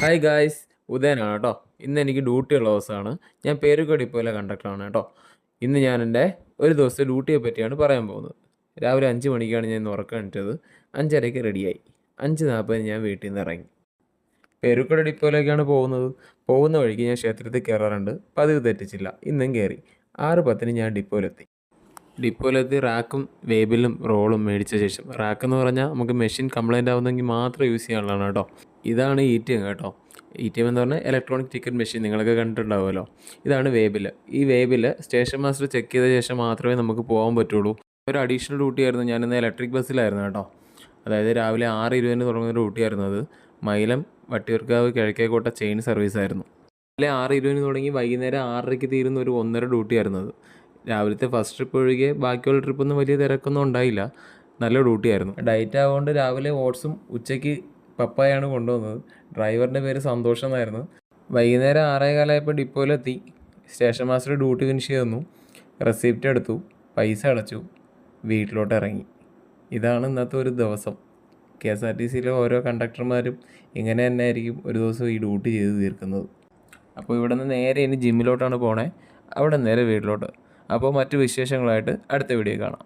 Hi guys, ഉദയനാണ് കേട്ടോ. ഇന്ന് എനിക്ക് ഡ്യൂട്ടി ഉള്ള ദിവസമാണ്. ഞാൻ പേരുക്കോട് ഡിപ്പോയിലെ കണ്ടക്ടറാണ് കേട്ടോ. ഇന്ന് ഞാൻ എൻ്റെ ഒരു ദിവസത്തെ ഡ്യൂട്ടിയെ പറ്റിയാണ് പറയാൻ പോകുന്നത്. രാവിലെ 5 മണിക്കാണ് ഞാൻ ഇന്ന് ഉറക്കം എണീറ്റത്. 5:30ക്ക് റെഡിയായി. 5:40 ഞാൻ വീട്ടിൽ നിന്ന് ഇറങ്ങി. പേരുക്കോട് ഡിപ്പോയിലേക്കാണ് പോകുന്നത്. പോകുന്ന വഴിക്ക് ഞാൻ ക്ഷേത്രത്തിൽ കയറാറുണ്ട്. പതിവ് തെറ്റിച്ചില്ല, ഇന്നും കയറി. 6:10 ഞാൻ ഡിപ്പോയിലെത്തി. ഡിപ്പോയിലെത്തി റാക്കും വേബിലും റോളും മേടിച്ച ശേഷം, റാക്കെന്ന് പറഞ്ഞാൽ നമുക്ക് മെഷീൻ കംപ്ലൈൻ്റ് ആവുന്നെങ്കിൽ മാത്രം യൂസ് ചെയ്യാനുള്ളതാണ് കേട്ടോ. ഇതാണ് ETM കേട്ടോ. ETM എന്ന് പറഞ്ഞാൽ ഇലക്ട്രോണിക് ടിക്കറ്റ് മെഷീൻ, നിങ്ങളൊക്കെ കണ്ടിട്ടുണ്ടാവുമല്ലോ. ഇതാണ് വേബിൽ. ഈ വേബിൽ സ്റ്റേഷൻ മാസ്റ്റർ ചെക്ക് ചെയ്ത ശേഷം മാത്രമേ നമുക്ക് പോകാൻ പറ്റുള്ളൂ. ഒരു അഡീഷണൽ ഡ്യൂട്ടി ആയിരുന്നു. ഞാനിന്ന് ഇലക്ട്രിക് ബസ്സിലായിരുന്നു കേട്ടോ. അതായത് രാവിലെ 6:20 തുടങ്ങുന്ന ഡ്യൂട്ടിയായിരുന്നു അത്. മൈലം വട്ടിയൂർക്കാവ് കിഴക്കേക്കോട്ട ചെയിൻ സർവീസ് ആയിരുന്നു. രാവിലെ 6:20 തുടങ്ങി വൈകുന്നേരം 6:30ക്ക് തീരുന്ന ഒരു 1.5 ഡ്യൂട്ടിയായിരുന്നു അത്. രാവിലത്തെ ഫസ്റ്റ് ട്രിപ്പ് ഒഴികെ ബാക്കിയുള്ള ട്രിപ്പൊന്നും വലിയ തിരക്കൊന്നും ഉണ്ടായില്ല. നല്ല ഡ്യൂട്ടിയായിരുന്നു. ഡയറ്റ് ആയതുകൊണ്ട് രാവിലെ ഓട്സും ഉച്ചയ്ക്ക് പപ്പായാണ് കൊണ്ടുവന്നത്. ഡ്രൈവറിൻ്റെ പേര് സന്തോഷം എന്നായിരുന്നു. വൈകുന്നേരം 6:15 ഡിപ്പോയിലെത്തി. സ്റ്റേഷൻ മാസ്റ്റർ ഡ്യൂട്ടി ഫിനിഷ് തന്നു. റെസിപ്റ്റ് എടുത്തു, പൈസ അടച്ചു, വീട്ടിലോട്ട് ഇറങ്ങി. ഇതാണ് ഇന്നത്തെ ഒരു ദിവസം. KSRTCയിലെ ഓരോ കണ്ടക്ടർമാരും ഇങ്ങനെ തന്നെ ആയിരിക്കും ഒരു ദിവസം ഈ ഡ്യൂട്ടി ചെയ്ത് തീർക്കുന്നത്. അപ്പോൾ ഇവിടെ നിന്ന് നേരെ ഇനി ജിമ്മിലോട്ടാണ് പോണേ. അവിടെ നേരെ വീട്ടിലോട്ട്. അപ്പോൾ മറ്റു വിശേഷങ്ങളായിട്ട് അടുത്ത വീഡിയോ കാണാം.